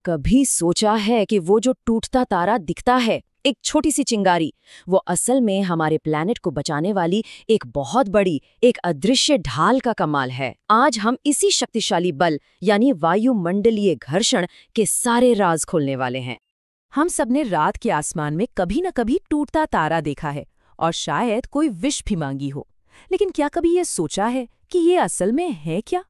कभी सोचा है कि वो जो टूटता तारा दिखता है, एक छोटी सी चिंगारी, वो असल में हमारे प्लैनेट को बचाने वाली एक बहुत बड़ी, एक अदृश्य ढाल का कमाल है। आज हम इसी शक्तिशाली बल यानी वायुमंडलीय घर्षण के सारे राज खोलने वाले हैं। हम सबने रात के आसमान में कभी न कभी टूटता तारा देखा है और शायद कोई विश भी मांगी हो, लेकिन क्या कभी ये सोचा है कि ये असल में है क्या?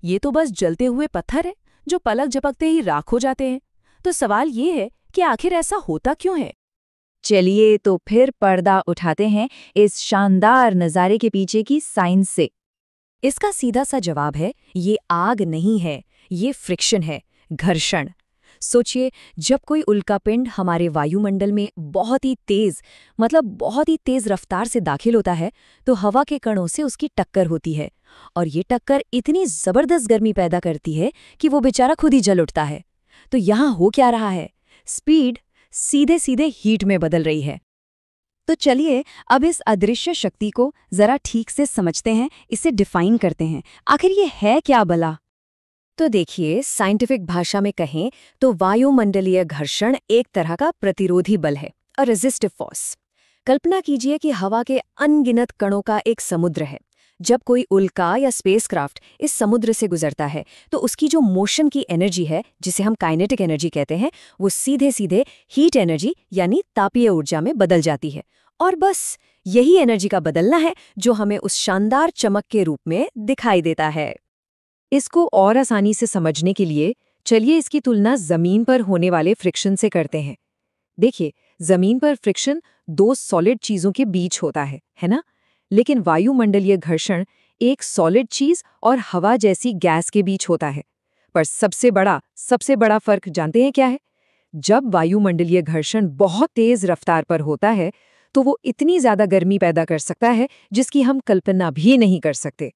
ये तो बस जलते हुए पत्थर है जो पलक झपकते ही राख हो जाते हैं। तो सवाल ये है कि आखिर ऐसा होता क्यों है? चलिए तो फिर पर्दा उठाते हैं इस शानदार नज़ारे के पीछे की साइंस से। इसका सीधा सा जवाब है, ये आग नहीं है, ये फ्रिक्शन है, घर्षण। सोचिए, जब कोई उल्कापिंड हमारे वायुमंडल में बहुत ही तेज रफ्तार से दाखिल होता है तो हवा के कणों से उसकी टक्कर होती है, और ये टक्कर इतनी जबरदस्त गर्मी पैदा करती है कि वो बेचारा खुद ही जल उठता है। तो यहाँ हो क्या रहा है? स्पीड सीधे सीधे हीट में बदल रही है। तो चलिए अब इस अदृश्य शक्ति को जरा ठीक से समझते हैं, इसे डिफाइन करते हैं। आखिर ये है क्या भला? तो देखिए, साइंटिफिक भाषा में कहें तो वायुमंडलीय घर्षण एक तरह का प्रतिरोधी बल है, अ रेजिस्टिव फोर्स। कल्पना कीजिए कि हवा के अनगिनत कणों का एक समुद्र है। जब कोई उल्का या स्पेसक्राफ्ट इस समुद्र से गुजरता है तो उसकी जो मोशन की एनर्जी है, जिसे हम काइनेटिक एनर्जी कहते हैं, वो सीधे सीधे हीट एनर्जी यानी तापीय ऊर्जा में बदल जाती है। और बस यही एनर्जी का बदलना है जो हमें उस शानदार चमक के रूप में दिखाई देता है। इसको और आसानी से समझने के लिए चलिए इसकी तुलना जमीन पर होने वाले फ्रिक्शन से करते हैं। देखिए, जमीन पर फ्रिक्शन दो सॉलिड चीजों के बीच होता है ना? लेकिन वायुमंडलीय घर्षण एक सॉलिड चीज और हवा जैसी गैस के बीच होता है। पर सबसे बड़ा फर्क जानते हैं क्या है? जब वायुमंडलीय घर्षण बहुत तेज रफ्तार पर होता है तो वो इतनी ज्यादा गर्मी पैदा कर सकता है जिसकी हम कल्पना भी नहीं कर सकते।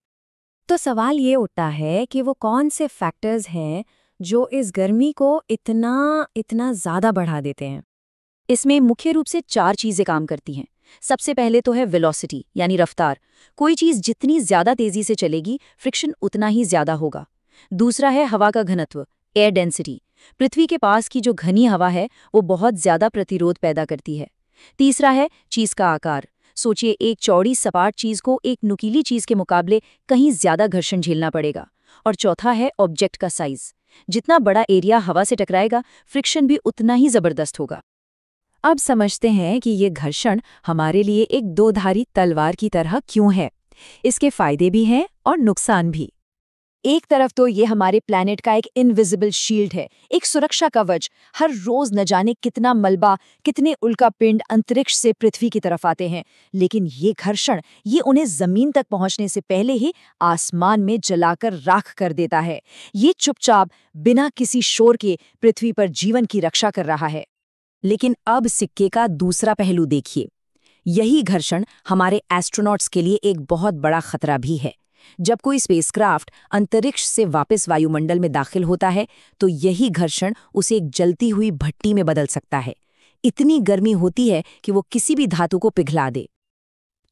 तो सवाल ये उठता है कि वो कौन से फैक्टर्स हैं जो इस गर्मी को इतना ज्यादा बढ़ा देते हैं। इसमें मुख्य रूप से 4 चीजें काम करती हैं। सबसे पहले तो है वेलोसिटी यानी रफ्तार। कोई चीज जितनी ज्यादा तेजी से चलेगी, फ्रिक्शन उतना ही ज्यादा होगा। दूसरा है हवा का घनत्व, एयर डेंसिटी। पृथ्वी के पास की जो घनी हवा है वो बहुत ज्यादा प्रतिरोध पैदा करती है। तीसरा है चीज का आकार। सोचिए, एक चौड़ी सपाट चीज को एक नुकीली चीज के मुकाबले कहीं ज्यादा घर्षण झेलना पड़ेगा। और चौथा है ऑब्जेक्ट का साइज। जितना बड़ा एरिया हवा से टकराएगा, फ्रिक्शन भी उतना ही जबरदस्त होगा। अब समझते हैं कि ये घर्षण हमारे लिए एक दोधारी तलवार की तरह क्यों है। इसके फायदे भी हैं और नुकसान भी। एक तरफ तो ये हमारे प्लैनेट का एक इनविजिबल शील्ड है, एक सुरक्षा कवच। हर रोज न जाने कितना मलबा, कितने उल्कापिंड अंतरिक्ष से पृथ्वी की तरफ आते हैं, लेकिन ये घर्षण ये उन्हें जमीन तक पहुंचने से पहले ही आसमान में जलाकर राख कर देता है। ये चुपचाप बिना किसी शोर के पृथ्वी पर जीवन की रक्षा कर रहा है। लेकिन अब सिक्के का दूसरा पहलू देखिए। यही घर्षण हमारे एस्ट्रोनॉट्स के लिए एक बहुत बड़ा खतरा भी है। जब कोई स्पेसक्राफ्ट अंतरिक्ष से वापस वायुमंडल में दाखिल होता है तो यही घर्षण उसे एक जलती हुई भट्टी में बदल सकता है। इतनी गर्मी होती है कि वो किसी भी धातु को पिघला दे।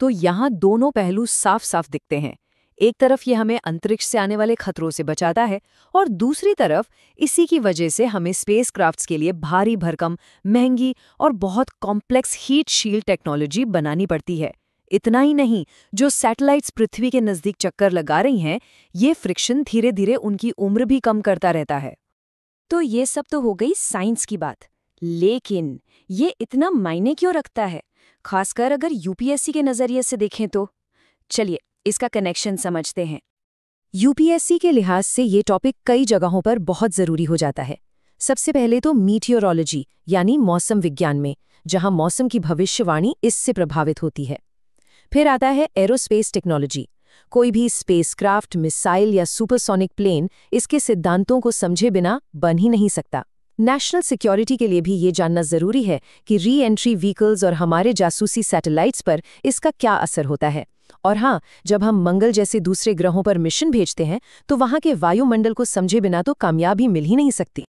तो यहाँ दोनों पहलू साफ साफ दिखते हैं। एक तरफ ये हमें अंतरिक्ष से आने वाले खतरों से बचाता है, और दूसरी तरफ इसी की वजह से हमें स्पेसक्राफ्ट्स के लिए भारी भरकम, महंगी और बहुत कॉम्प्लेक्स हीट शील्ड टेक्नोलॉजी बनानी पड़ती है। इतना ही नहीं, जो सैटेलाइट्स पृथ्वी के नजदीक चक्कर लगा रही हैं, ये फ्रिक्शन धीरे धीरे उनकी उम्र भी कम करता रहता है। तो ये सब तो हो गई साइंस की बात, लेकिन ये इतना मायने क्यों रखता है, खासकर अगर यूपीएससी के नजरिए से देखें तो? चलिए इसका कनेक्शन समझते हैं। यूपीएससी के लिहाज से ये टॉपिक कई जगहों पर बहुत जरूरी हो जाता है। सबसे पहले तो मीटियोरोलॉजी यानी मौसम विज्ञान में, जहां मौसम की भविष्यवाणी इससे प्रभावित होती है। फिर आता है एरोस्पेस टेक्नोलॉजी। कोई भी स्पेसक्राफ्ट, मिसाइल या सुपरसोनिक प्लेन इसके सिद्धांतों को समझे बिना बन ही नहीं सकता। नेशनल सिक्योरिटी के लिए भी ये जानना जरूरी है कि री एंट्री व्हीकल्स और हमारे जासूसी सैटेलाइट्स पर इसका क्या असर होता है। और हाँ, जब हम मंगल जैसे दूसरे ग्रहों पर मिशन भेजते हैं तो वहाँ के वायुमंडल को समझे बिना तो कामयाबी मिल ही नहीं सकती।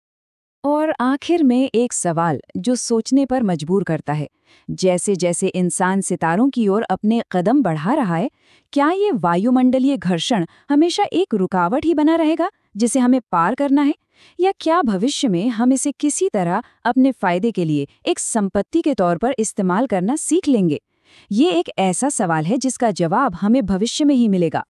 और आखिर में एक सवाल जो सोचने पर मजबूर करता है। जैसे जैसे इंसान सितारों की ओर अपने कदम बढ़ा रहा है, क्या ये वायुमंडलीय घर्षण हमेशा एक रुकावट ही बना रहेगा जिसे हमें पार करना है, या क्या भविष्य में हम इसे किसी तरह अपने फायदे के लिए एक संपत्ति के तौर पर इस्तेमाल करना सीख लेंगे? ये एक ऐसा सवाल है जिसका जवाब हमें भविष्य में ही मिलेगा।